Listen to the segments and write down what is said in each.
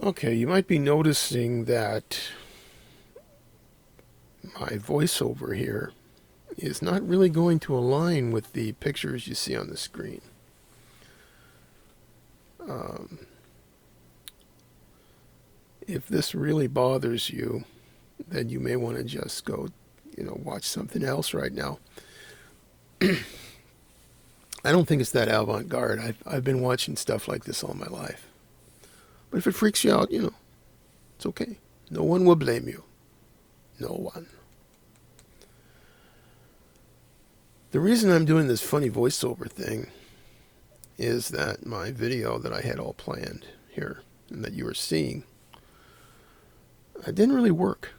Okay, you might be noticing that my voiceover here is not really going to align with the pictures you see on the screen. Um, if this really bothers you, then you may want to just go, watch something else right now. I don't think it's that avant-garde. I've been watching stuff like this all my life. But if it freaks you out, it's okay. No one will blame you. No one. The reason I'm doing this funny voiceover thing is that my video that I had all planned here and that you were seeing, it didn't really work.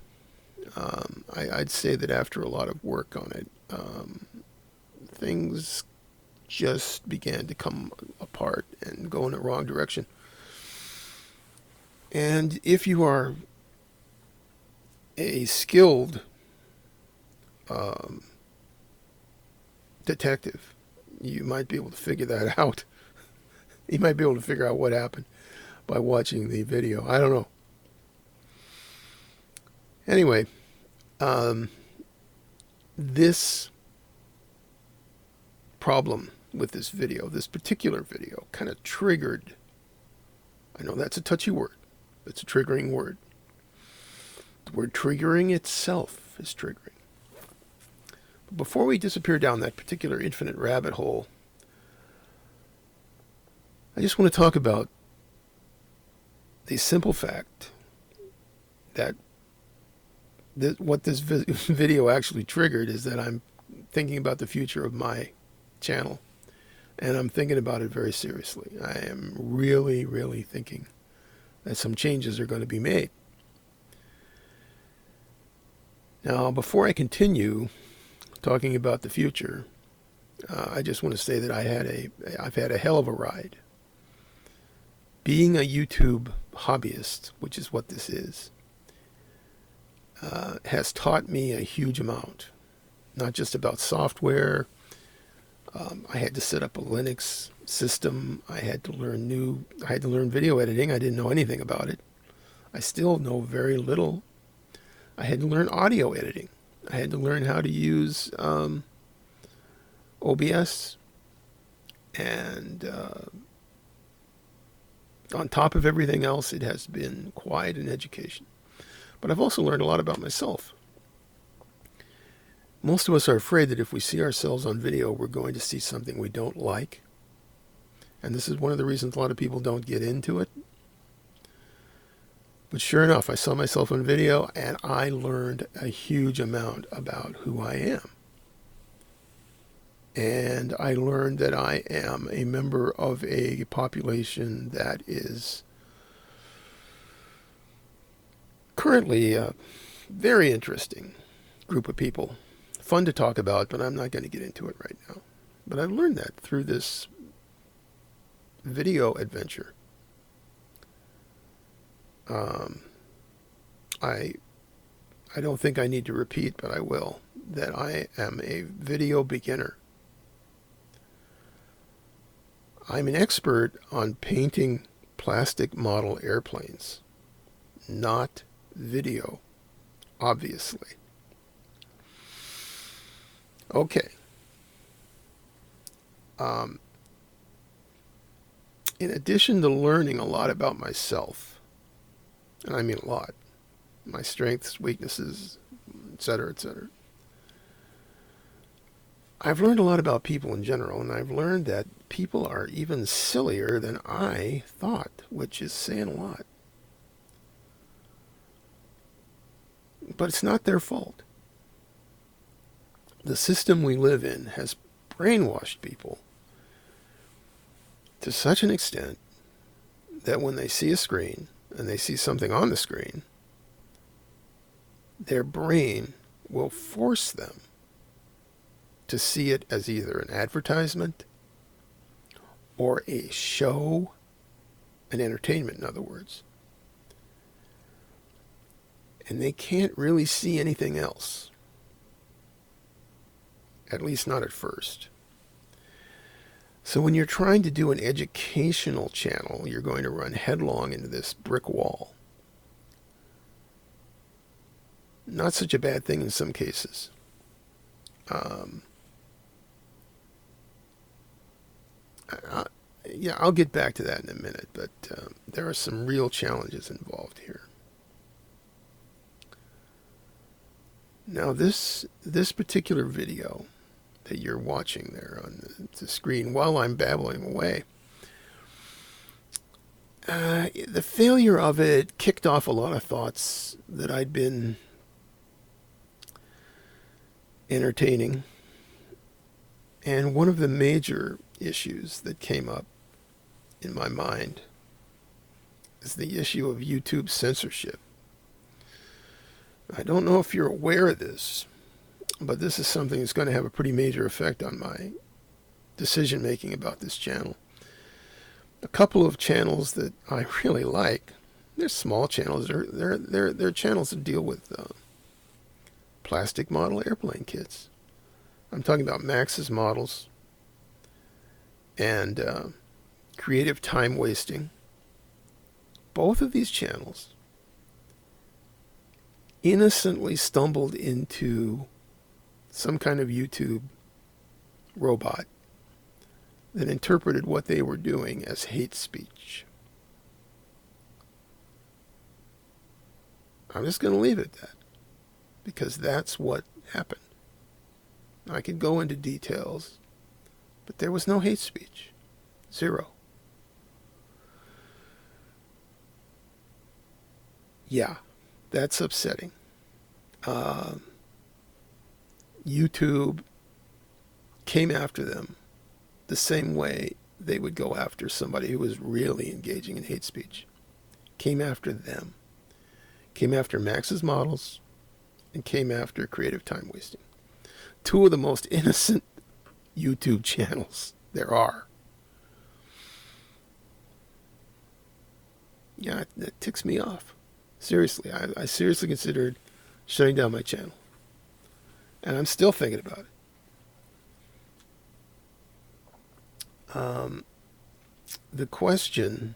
I'd say that after a lot of work on it, things just began to come apart and go in the wrong direction. And if you are a skilled detective, you might be able to figure that out. You might be able to figure out what happened by watching the video. I don't know. Anyway, this problem with this video, this particular video, kind of triggered. I know that's a touchy word. It's a triggering word. The word triggering itself is triggering. But before we disappear down that particular infinite rabbit hole, I just want to talk about the simple fact that what this video actually triggered is that I'm thinking about the future of my channel. And I'm thinking about it very seriously. I am really, really thinking that some changes are going to be made. Now, before I continue talking about the future, I just want to say that I've had a hell of a ride. Being a YouTube hobbyist, which is what this is, has taught me a huge amount. Not just about software. I had to set up a Linux system. I had to learn video editing. I didn't know anything about it. I still know very little. I had to learn audio editing. I had to learn how to use OBS. And on top of everything else, it has been quite an education. But I've also learned a lot about myself. Most of us are afraid that if we see ourselves on video, we're going to see something we don't like. And this is one of the reasons a lot of people don't get into it. But sure enough, I saw myself on video and I learned a huge amount about who I am. And I learned that I am a member of a population that is currently a very interesting group of people. Fun to talk about, but I'm not going to get into it right now. But I've learned that through this video adventure. I don't think I need to repeat, but I will, that I am a video beginner. I'm an expert on painting plastic model airplanes, not video, obviously. Okay. In addition to learning a lot about myself, and I mean a lot, my strengths, weaknesses, etc., etc., I've learned a lot about people in general, and I've learned that people are even sillier than I thought, which is saying a lot. But it's not their fault. The system we live in has brainwashed people to such an extent that when they see a screen and they see something on the screen, their brain will force them to see it as either an advertisement or a show, an entertainment, in other words. And they can't really see anything else. At least not at first. So when you're trying to do an educational channel, you're going to run headlong into this brick wall. Not such a bad thing in some cases. Yeah, I'll get back to that in a minute, but there are some real challenges involved here. Now, this particular video that you're watching there on the screen while I'm babbling away, the failure of it kicked off a lot of thoughts that I'd been entertaining. And one of the major issues that came up in my mind is the issue of YouTube censorship. I don't know if you're aware of this, but this is something that's going to have a pretty major effect on my decision making about this channel. A couple of channels that I really like, they're small channels. They're channels that deal with plastic model airplane kits. I'm talking about Max's models and creative time wasting. Both of these channels innocently stumbled into some kind of YouTube robot that interpreted what they were doing as hate speech. I'm just going to leave it at that, because that's what happened. I could go into details, but there was no hate speech. Zero. Yeah, that's upsetting. YouTube came after them the same way they would go after somebody who was really engaging in hate speech. Came after them. Came after Max's models and came after creative time wasting. Two of the most innocent YouTube channels there are. Yeah, that ticks me off. Seriously, I seriously considered shutting down my channel. And I'm still thinking about it. The question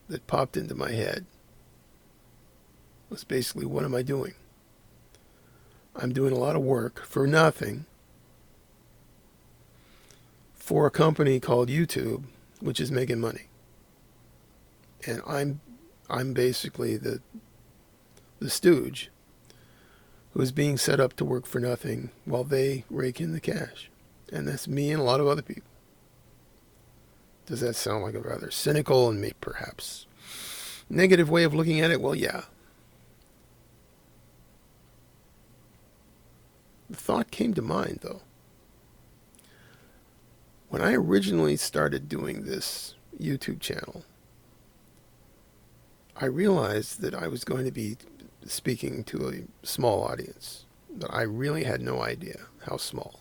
that popped into my head was basically, what am I doing? I'm doing a lot of work for nothing for a company called YouTube, which is making money. And I'm basically the stooge who is being set up to work for nothing while they rake in the cash. And that's me and a lot of other people. Does that sound like a rather cynical and maybe perhaps negative way of looking at it? Well, yeah. The thought came to mind, though. When I originally started doing this YouTube channel, I realized that I was going to be speaking to a small audience, but I really had no idea how small.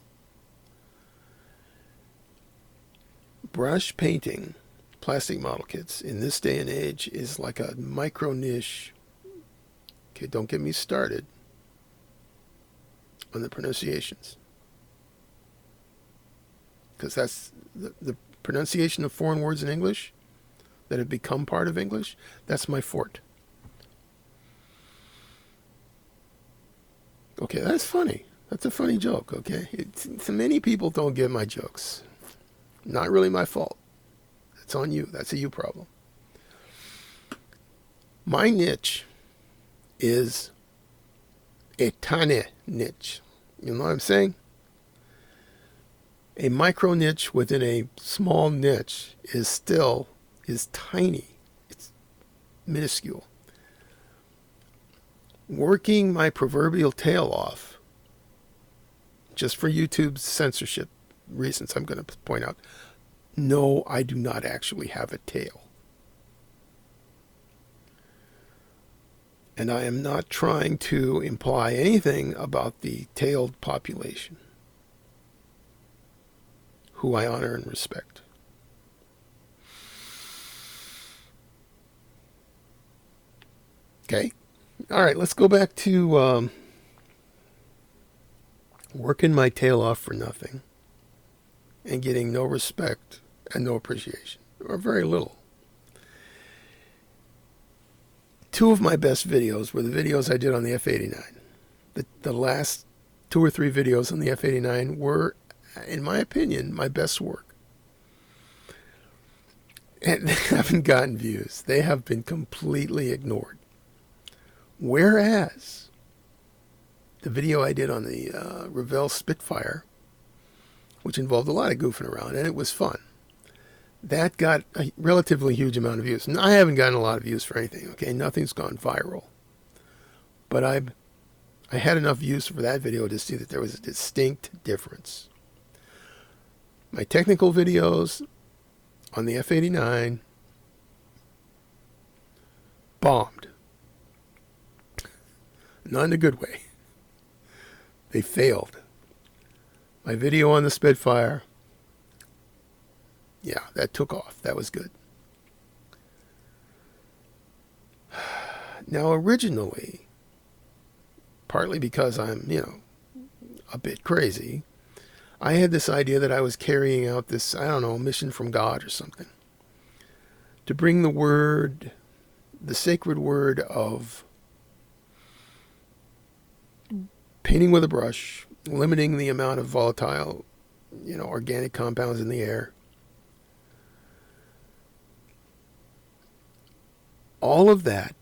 Brush painting plastic model kits in this day and age is like a micro niche. Okay, don't get me started on the pronunciations, because that's the pronunciation of foreign words in English that have become part of English. That's my forte. Okay, that's funny. That's a funny joke, okay? So many people don't get my jokes. Not really my fault. It's on you. That's a you problem. My niche is a tiny niche. You know what I'm saying? A micro niche within a small niche is tiny. It's minuscule. Working my proverbial tail off, just for YouTube's censorship reasons, I'm going to point out, no, I do not actually have a tail. And I am not trying to imply anything about the tailed population, who I honor and respect. Okay? All right, let's go back to working my tail off for nothing and getting no respect and no appreciation, or very little. Two of my best videos were the videos I did on the F-89. The last 2 or 3 videos on the F-89 were, in my opinion, my best work. And they haven't gotten views. They have been completely ignored. Whereas the video I did on the Revell Spitfire, which involved a lot of goofing around, and it was fun, that got a relatively huge amount of views. And I haven't gotten a lot of views for anything, okay? Nothing's gone viral. But I had enough views for that video to see that there was a distinct difference. My technical videos on the F-89 bombed. Not in a good way. They failed. My video on the Spitfire, yeah, that took off. That was good. Now, originally, partly because I'm, a bit crazy, I had this idea that I was carrying out this, I don't know, mission from God or something, to bring the word, the sacred word of painting with a brush, limiting the amount of volatile, organic compounds in the air. All of that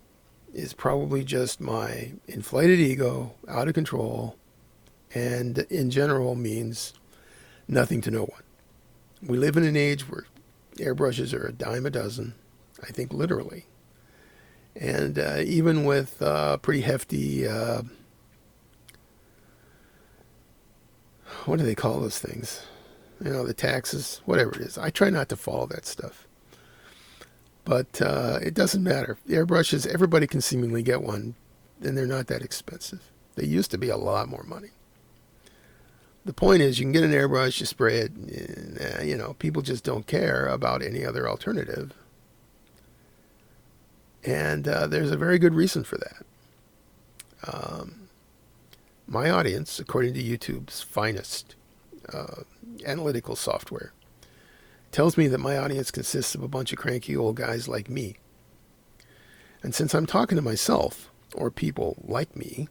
is probably just my inflated ego, out of control, and in general means nothing to no one. We live in an age where airbrushes are a dime a dozen, I think literally. And even with pretty hefty, what do they call those things? The taxes, whatever it is. I try not to follow that stuff. But it doesn't matter. The airbrushes, everybody can seemingly get one, and they're not that expensive. They used to be a lot more money. The point is, you can get an airbrush, you spray it, and, people just don't care about any other alternative. And there's a very good reason for that. My audience, according to YouTube's finest analytical software, tells me that my audience consists of a bunch of cranky old guys like me. And since I'm talking to myself, or people like me,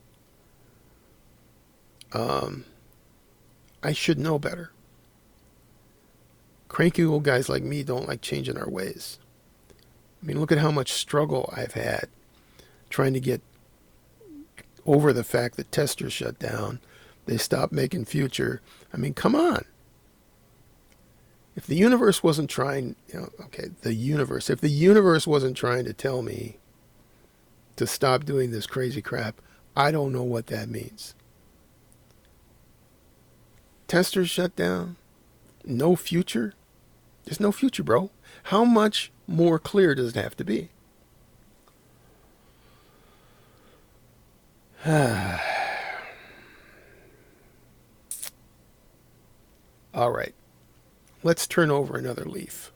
I should know better. Cranky old guys like me don't like changing our ways. I mean, look at how much struggle I've had trying to get over the fact that testers shut down. They stopped making Future. I mean, come on. If the universe wasn't trying, if the universe wasn't trying to tell me to stop doing this crazy crap, I don't know what that means. Testers shut down. No Future. There's no Future, bro. How much more clear does it have to be? All right. Let's turn over another leaf.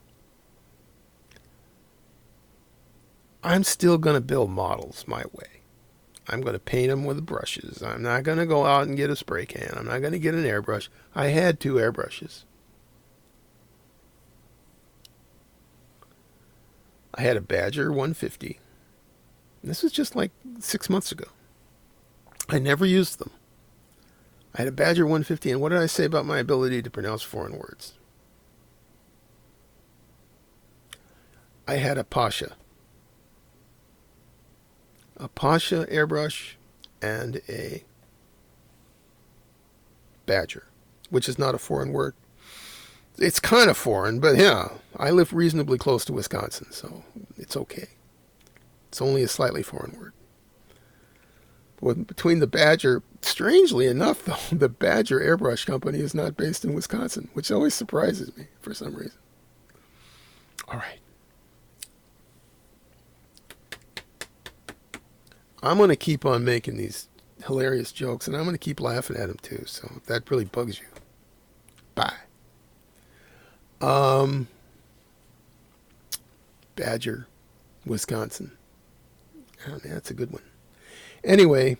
I'm still going to build models my way. I'm going to paint them with brushes. I'm not going to go out and get a spray can. I'm not going to get an airbrush. I had 2 airbrushes. I had a Badger 150. This was just like 6 months ago. I never used them. I had a Badger 150, and what did I say about my ability to pronounce foreign words? I had a Pasha airbrush and a Badger, which is not a foreign word. It's kind of foreign, but yeah, I live reasonably close to Wisconsin, so it's okay. It's only a slightly foreign word. But between the Badger, strangely enough, though, the Badger airbrush company is not based in Wisconsin, which always surprises me for some reason. All right. I'm going to keep on making these hilarious jokes, and I'm going to keep laughing at them too. So if that really bugs you, bye. Badger, Wisconsin. Oh, yeah, that's a good one. Anyway,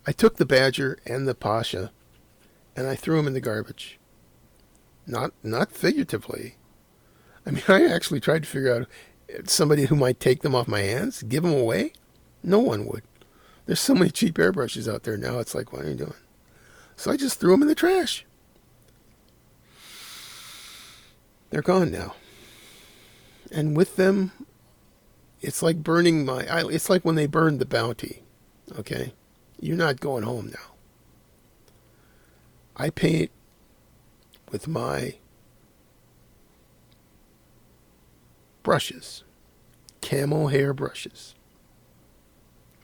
I took the Badger and the Pasha, and I threw them in the garbage. Not figuratively. I mean, I actually tried to figure out somebody who might take them off my hands, give them away. No one would. There's so many cheap airbrushes out there now. It's like, what are you doing? So I just threw them in the trash. They're gone now. And with them, it's like burning it's like when they burned the Bounty. Okay? You're not going home now. I paint with my brushes, camel hair brushes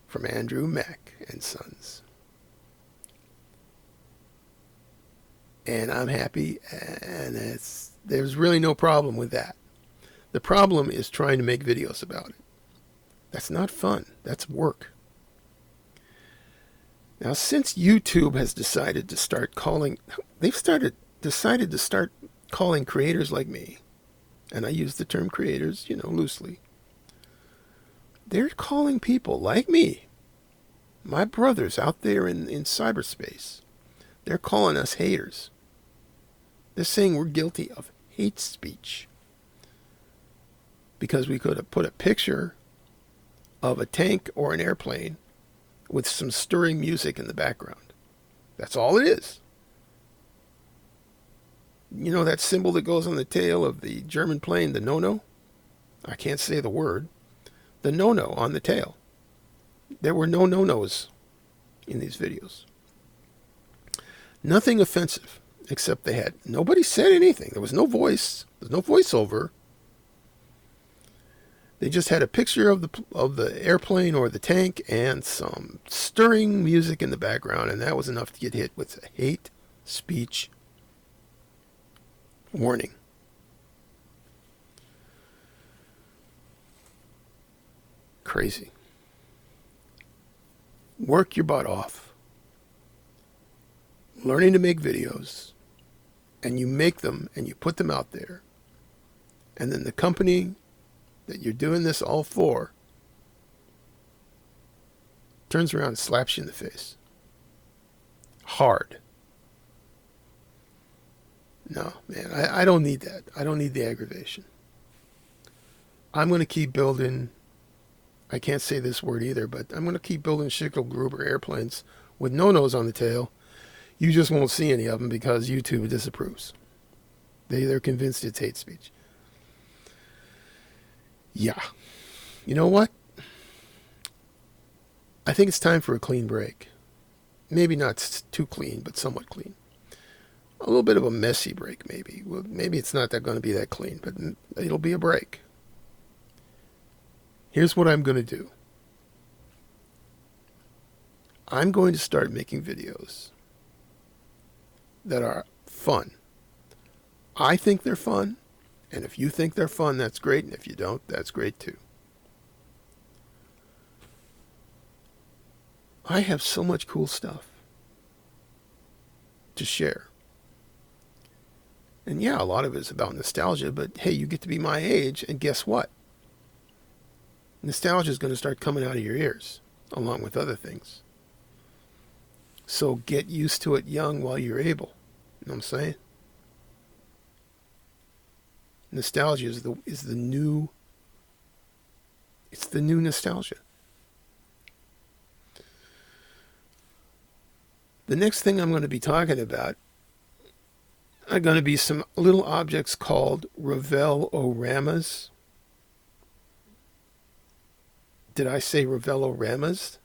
from Andrew Mack and Sons. And I'm happy, and there's really no problem with that. The problem is trying to make videos about it. That's not fun. That's work. Now, since YouTube has decided to start calling, decided to start calling creators like me, and I use the term creators, loosely. They're calling people like me, my brothers out there in cyberspace. They're calling us haters. They're saying we're guilty of hate speech because we could have put a picture of a tank or an airplane with some stirring music in the background. That's all it is. You know that symbol that goes on the tail of the German plane, the no-no? I can't say the word. The no-no on the tail. There were no no-nos in these videos. Nothing offensive, except nobody said anything. There was no voice. There's no voiceover. They just had a picture of the airplane or the tank and some stirring music in the background, and that was enough to get hit with a hate speech warning. Crazy. Work your butt off learning to make videos, and you make them and you put them out there, and then the company that you're doing this all for turns around and slaps you in the face. Hard. No, man, I don't need that. I don't need the aggravation. I'm going to keep building, I can't say this word either, but I'm going to keep building Schicklgruber airplanes with no-nos on the tail. You just won't see any of them because YouTube disapproves. They're convinced it's hate speech. Yeah. You know what? I think it's time for a clean break. Maybe not too clean, but somewhat clean. A little bit of a messy break, maybe. Well, maybe it's not going to be that clean, but it'll be a break. Here's what I'm going to do. I'm going to start making videos that are fun. I think they're fun, and if you think they're fun, that's great, and if you don't, that's great too. I have so much cool stuff to share. And yeah, a lot of it is about nostalgia, but hey, you get to be my age, and guess what? Nostalgia is going to start coming out of your ears, along with other things. So get used to it young while you're able. You know what I'm saying? Nostalgia is the new. It's the new nostalgia. The next thing I'm going to be talking about are going to be some little objects called REVELL-O-RAMAs. Did I say REVELL-O-RAMAs?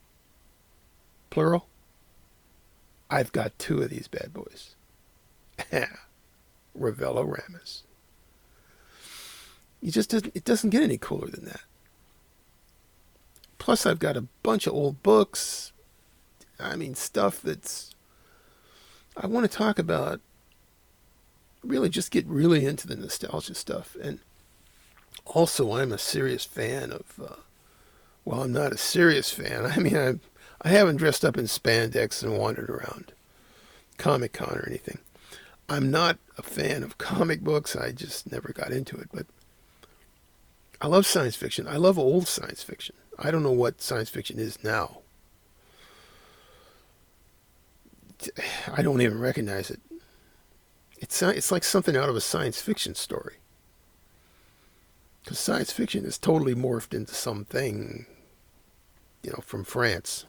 Plural? I've got 2 of these bad boys. REVELL-O-RAMAs. It doesn't get any cooler than that. Plus, I've got a bunch of old books. I mean, stuff that's... I want to talk about... Really just get really into the nostalgia stuff. And also, I'm a serious fan of... well, I'm not a serious fan. I mean, I haven't dressed up in spandex and wandered around Comic-Con or anything. I'm not a fan of comic books. I just never got into it. But I love science fiction. I love old science fiction. I don't know what science fiction is now. I don't even recognize it. It's like something out of a science fiction story. Because science fiction is totally morphed into something, from France.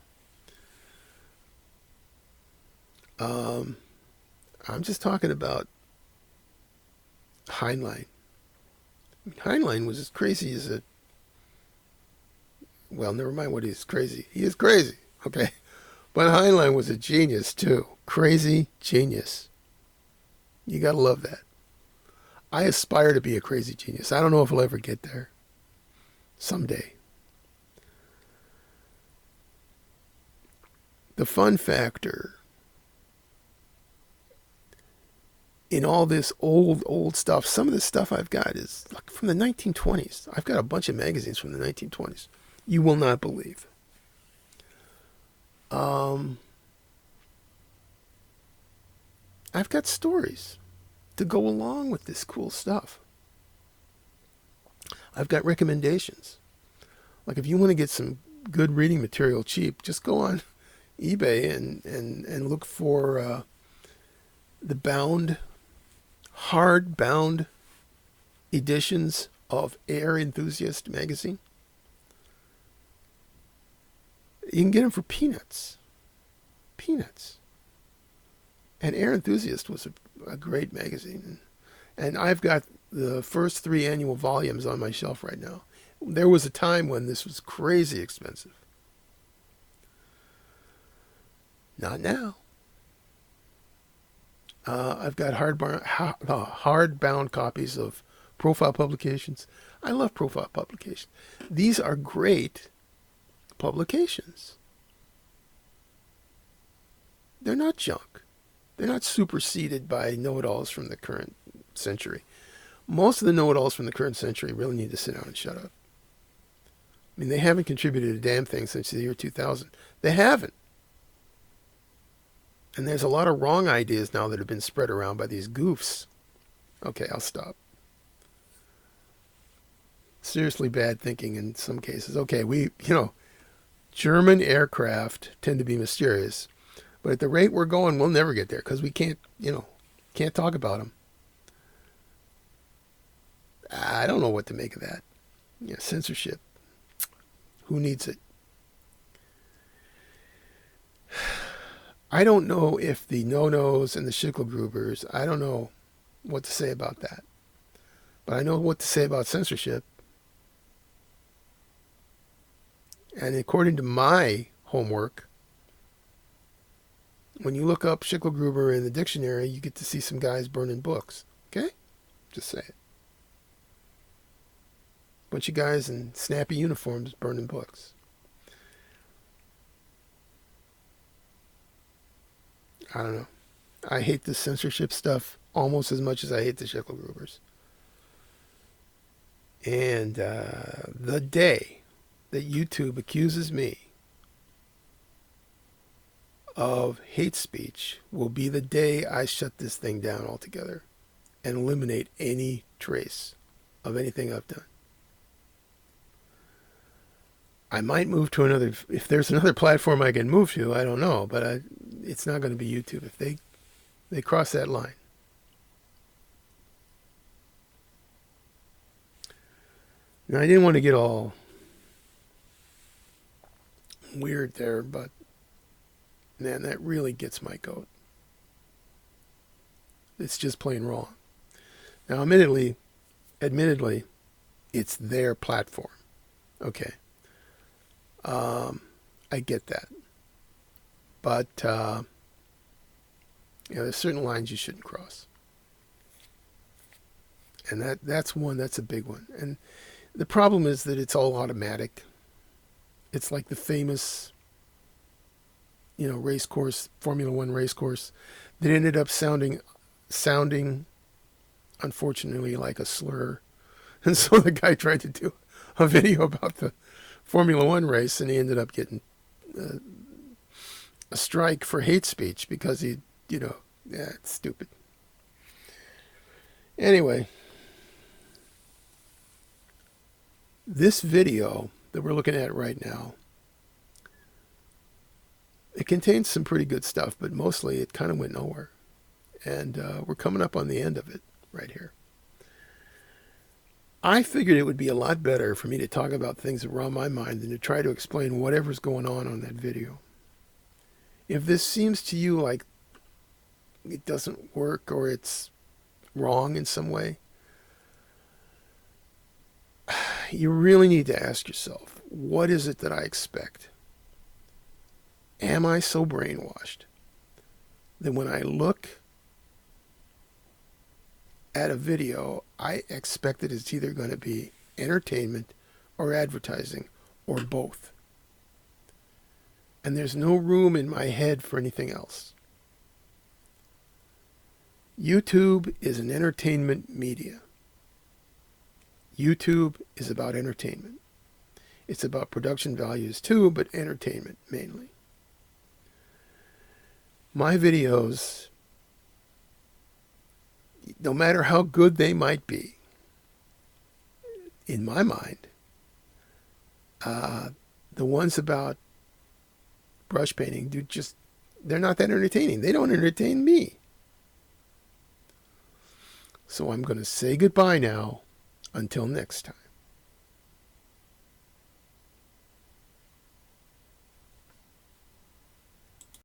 I'm just talking about Heinlein. Heinlein was as crazy as a... Well, never mind what he's crazy. He is crazy, okay? But Heinlein was a genius, too. Crazy genius. You gotta love that. I aspire to be a crazy genius. I don't know if I'll ever get there. Someday. The fun factor in all this old stuff, some of the stuff I've got is like from the 1920s. I've got a bunch of magazines from the 1920s. You will not believe. I've got stories to go along with this cool stuff. I've got recommendations. Like if you want to get some good reading material cheap, just go on eBay and look for the hard-bound editions of Air Enthusiast magazine. You can get them for peanuts. Peanuts. And Air Enthusiast was a great magazine. And I've got the first 3 annual volumes on my shelf right now. There was a time when this was crazy expensive. Not now. I've got hardbound copies of profile publications. I love profile publications. These are great publications. They're not junk. They're not superseded by know-it-alls from the current century. Most of the know-it-alls from the current century really need to sit down and shut up. I mean, they haven't contributed a damn thing since the year 2000. They haven't. And there's a lot of wrong ideas now that have been spread around by these goofs. Okay, I'll stop. Seriously bad thinking in some cases. Okay, German aircraft tend to be mysterious. But at the rate we're going, we'll never get there because we can't talk about them. I don't know what to make of that. Censorship. Who needs it? I don't know if the no-nos and the Schickelgrubers, I don't know what to say about that. But I know what to say about censorship. And according to my homework, when you look up Schickelgruber in the dictionary, you get to see some guys burning books. Okay? Just say it. Bunch of guys in snappy uniforms burning books. I don't know. I hate the censorship stuff almost as much as I hate the Schickelgrubers. And the day that YouTube accuses me of hate speech will be the day I shut this thing down altogether and eliminate any trace of anything I've done. I might move to another, if there's another platform I can move to, I don't know, but it's not going to be YouTube if they cross that line. Now, I didn't want to get all weird there, but man, that really gets my goat. It's just plain wrong. Now, admittedly, it's their platform. Okay. I get that. But, there's certain lines you shouldn't cross. And that's a big one. And the problem is that it's all automatic. It's like the famous, race course, Formula One race course that ended up sounding, unfortunately, like a slur. And so the guy tried to do a video about the Formula One race, and he ended up getting a strike for hate speech because it's stupid. Anyway, this video that we're looking at right now, it contains some pretty good stuff, but mostly it kind of went nowhere. and we're coming up on the end of it right here. I figured it would be a lot better for me to talk about things that were on my mind than to try to explain whatever's going on that video. If this seems to you like it doesn't work or it's wrong in some way, you really need to ask yourself, what is it that I expect? Am I so brainwashed that when I look at a video, I expect that it's either going to be entertainment or advertising or both? And there's no room in my head for anything else. YouTube is an entertainment media. YouTube is about entertainment. It's about production values too, but entertainment mainly. My videos, no matter how good they might be, in my mind, the ones about brush painting, they're not that entertaining. They don't entertain me. So I'm going to say goodbye now until next time.